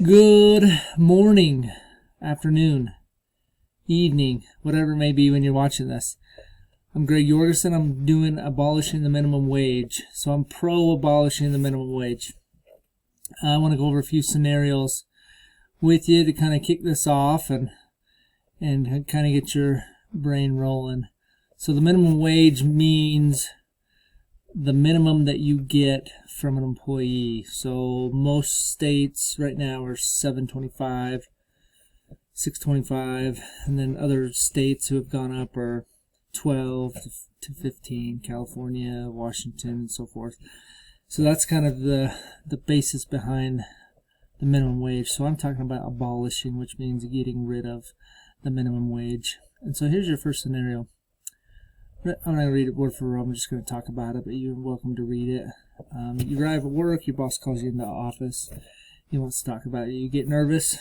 Good morning, afternoon, evening, whatever it may be when you're watching this. I'm Greg Jorgensen. I'm doing abolishing the minimum wage. So I'm pro abolishing the minimum wage. I want to go over a few scenarios with you to kind of kick this off and kind of get your brain rolling. So the minimum wage means the minimum that you get from an employee. So most states right now are $7.25, $6.25, and then other states who have gone up are 12 to 15, California, Washington, and so forth. So that's kind of the basis behind the minimum wage. So I'm talking about abolishing, which means getting rid of the minimum wage. And so here's your first scenario. I'm not going to read it word for word. I'm just going to talk about it, but you're welcome to read it. You arrive at work. Your boss calls you in the office. He wants to talk about it. You get nervous.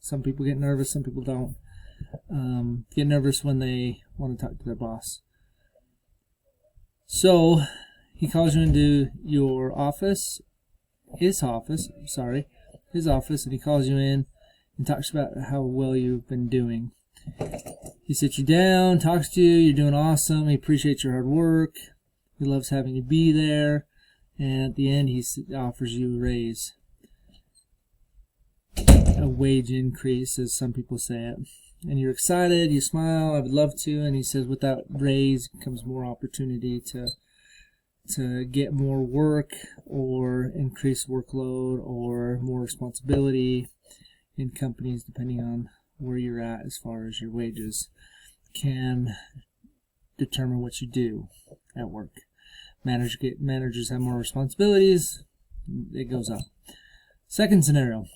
Some people get nervous. Some people don't. Get nervous when they want to talk to their boss. So he calls you into your office, his office, and he calls you in and talks about how well you've been doing. He sits you down, talks to you, you're doing awesome, he appreciates your hard work, he loves having you be there, and at the end he offers you a raise. A wage increase, as some people say it. And you're excited, you smile, I would love to, and he says with that raise comes more opportunity to get more work or increase workload or more responsibility in companies, depending on where you're at as far as your wages can determine what you do at work. Managers have more responsibilities, it goes up. Second scenario.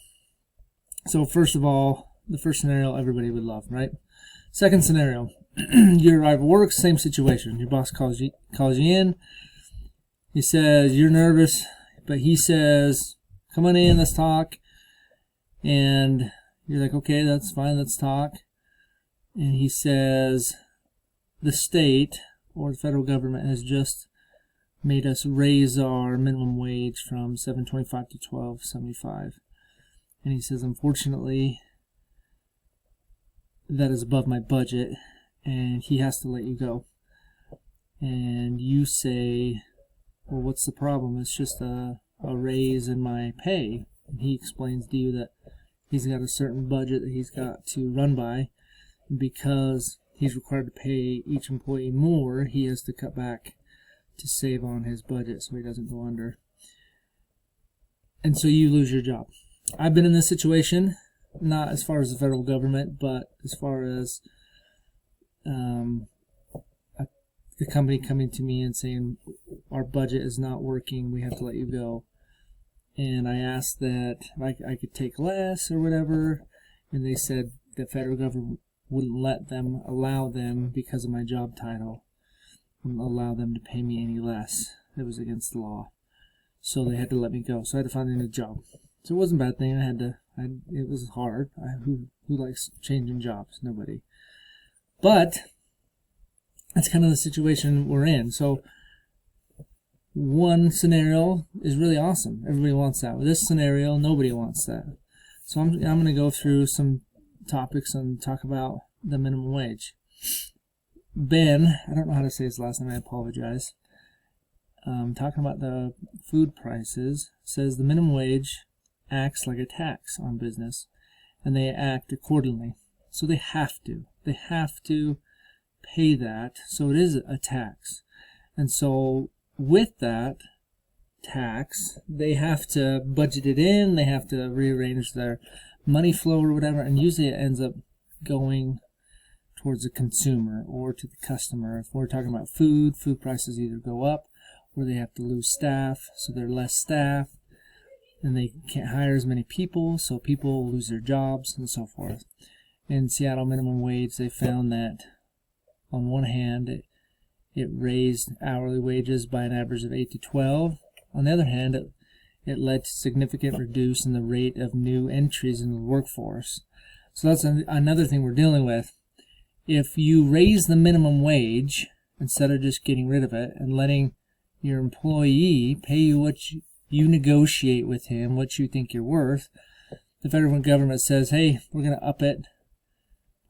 So first of all, the first scenario everybody would love, right? Second scenario. You arrive at work, same situation. Your boss calls you in. He says you're nervous, but he says, come on in, let's talk. And you're like, okay, that's fine, let's talk. And he says, the state or the federal government has just made us raise our minimum wage from $7.25 to $12.75. And he says, unfortunately, that is above my budget, and he has to let you go. And you say, well, what's the problem? It's just a raise in my pay. And he explains to you that he's got a certain budget that he's got to run by. Because he's required to pay each employee more, he has to cut back to save on his budget so he doesn't go under. And so you lose your job. I've been in this situation, not as far as the federal government, but as far as the company coming to me and saying, our budget is not working, we have to let you go. And I asked that I could take less or whatever, and they said the federal government wouldn't allow them, because of my job title, wouldn't allow them to pay me any less. It was against the law. So they had to let me go. So I had to find a new job. So it wasn't a bad thing. It was hard. Who likes changing jobs? Nobody. But that's kind of the situation we're in. So one scenario is really awesome. Everybody wants that. With this scenario, nobody wants that. So I'm going to go through some topics and talk about the minimum wage. Ben, I don't know how to say his last name, I apologize. Talking about the food prices, says the minimum wage acts like a tax on business, and they act accordingly. So they have to. They have to pay that, so it is a tax. And so with that tax, they have to budget it in, they have to rearrange their money flow or whatever, and usually it ends up going towards the consumer or to the customer. If we're talking about food prices either go up or they have to lose staff, so they're less staff, and they can't hire as many people, so people lose their jobs and so forth. In Seattle minimum wage, they found that on one hand it raised hourly wages by an average of 8 to 12. On the other hand, it led to significant reduce in the rate of new entries in the workforce. So that's another thing we're dealing with. If you raise the minimum wage instead of just getting rid of it and letting your employee pay you what you negotiate with him, what you think you're worth, the federal government says, hey, we're going to up it.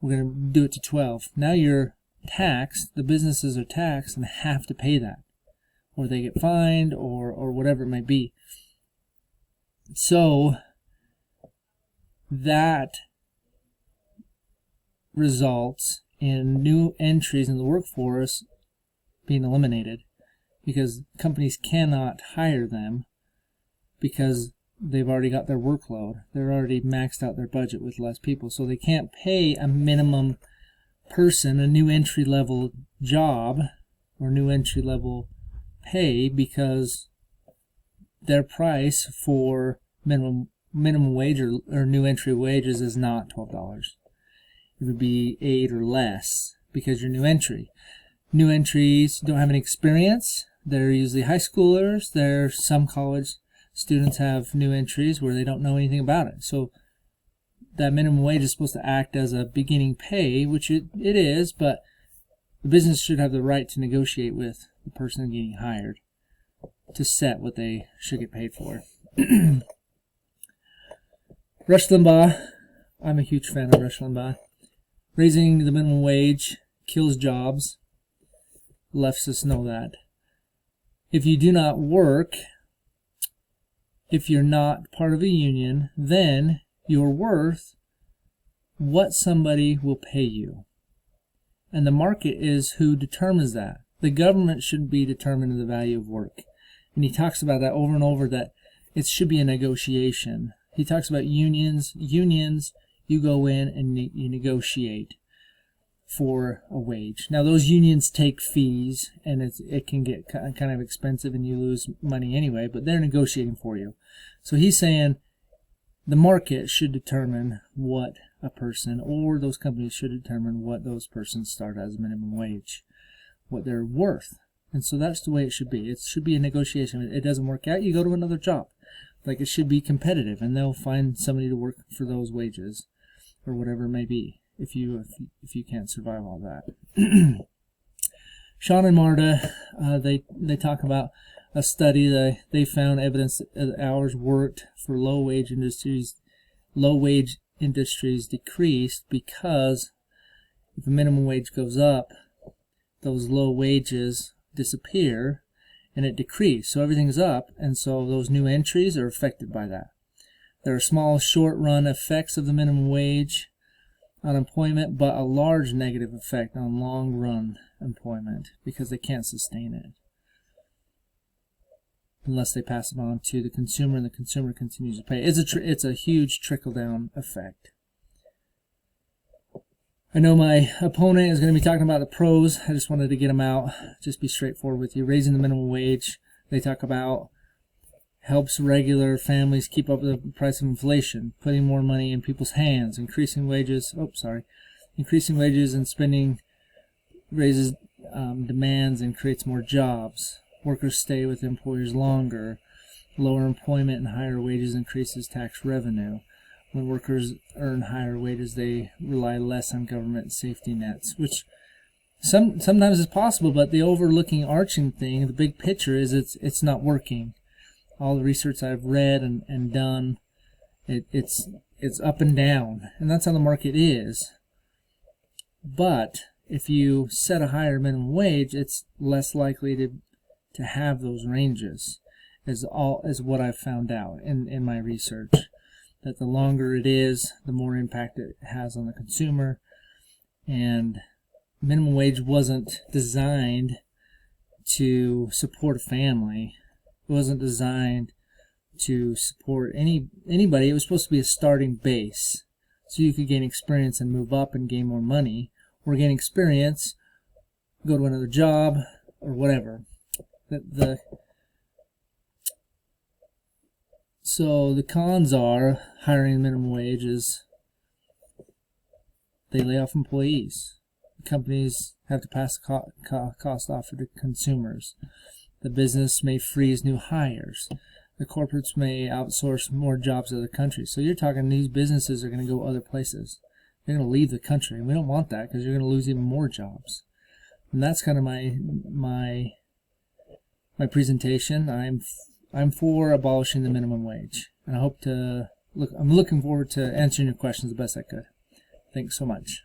We're going to do it to 12. Now you're taxed. The businesses are taxed and have to pay that, or they get fined, or whatever it may be. So that results in new entries in the workforce being eliminated, because companies cannot hire them because they've already got their workload. They're already maxed out their budget with less people. So they can't pay a minimum person a new entry-level job or new entry-level pay, because their price for minimum wage or new entry wages is not $12. It would be $8 or less, because you're new entry. New entries don't have any experience. They're usually high schoolers. Some college students have new entries where they don't know anything about it. So that minimum wage is supposed to act as a beginning pay, which it is, but the business should have the right to negotiate with the person getting hired to set what they should get paid for. Rush Limbaugh, I'm a huge fan of Rush Limbaugh. Raising the minimum wage kills jobs. Leftists know that. If you do not work, if you're not part of a union, then you're worth what somebody will pay you. And the market is who determines that. The government should be determining the value of work. And he talks about that over and over, that it should be a negotiation. He talks about unions. Unions, you go in and you negotiate for a wage. Now those unions take fees, and it can get kind of expensive and you lose money anyway, but they're negotiating for you. So he's saying the market should determine what a person, or those companies should determine what those persons start as minimum wage, what they're worth. And so that's the way it should be. It should be a negotiation. If it doesn't work out, you go to another job. Like, it should be competitive, and they'll find somebody to work for those wages, or whatever it may be, if you can't survive all that. Sean and Marta, they talk about a study that they found evidence that hours worked for low wage industries decreased, because if the minimum wage goes up, those low wages disappear and it decreased. So everything's up, and so those new entries are affected by that. There are small short-run effects of the minimum wage on employment, but a large negative effect on long-run employment, because they can't sustain it unless they pass it on to the consumer, and the consumer continues to pay. It's a huge trickle-down effect. I know my opponent is going to be talking about the pros. I just wanted to get them out. Just be straightforward with you. Raising the minimum wage, they talk about, helps regular families keep up with the price of inflation, putting more money in people's hands, increasing wages and spending raises demands and creates more jobs. Workers stay with employers longer. Lower employment and higher wages increases tax revenue. When workers earn higher wages, they rely less on government safety nets, which sometimes is possible, but the overlooking arching thing, the big picture, is it's not working. All the research I've read and done, it's up and down, and that's how the market is. But if you set a higher minimum wage, it's less likely to have those ranges, is what I've found out in my research. That the longer it is, the more impact it has on the consumer. And minimum wage wasn't designed to support a family. It wasn't designed to support anybody. It was supposed to be a starting base, so you could gain experience and move up and gain more money, or gain experience, go to another job, or whatever. So the cons are hiring minimum wage is they lay off employees. The companies have to pass the cost off to consumers. The business may freeze new hires. The corporates may outsource more jobs to other countries. So you're talking these businesses are going to go other places. They're going to leave the country. And we don't want that, because you're going to lose even more jobs. And that's kind of my presentation. I'm for abolishing the minimum wage, and I hope to I'm looking forward to answering your questions the best I could. Thanks so much.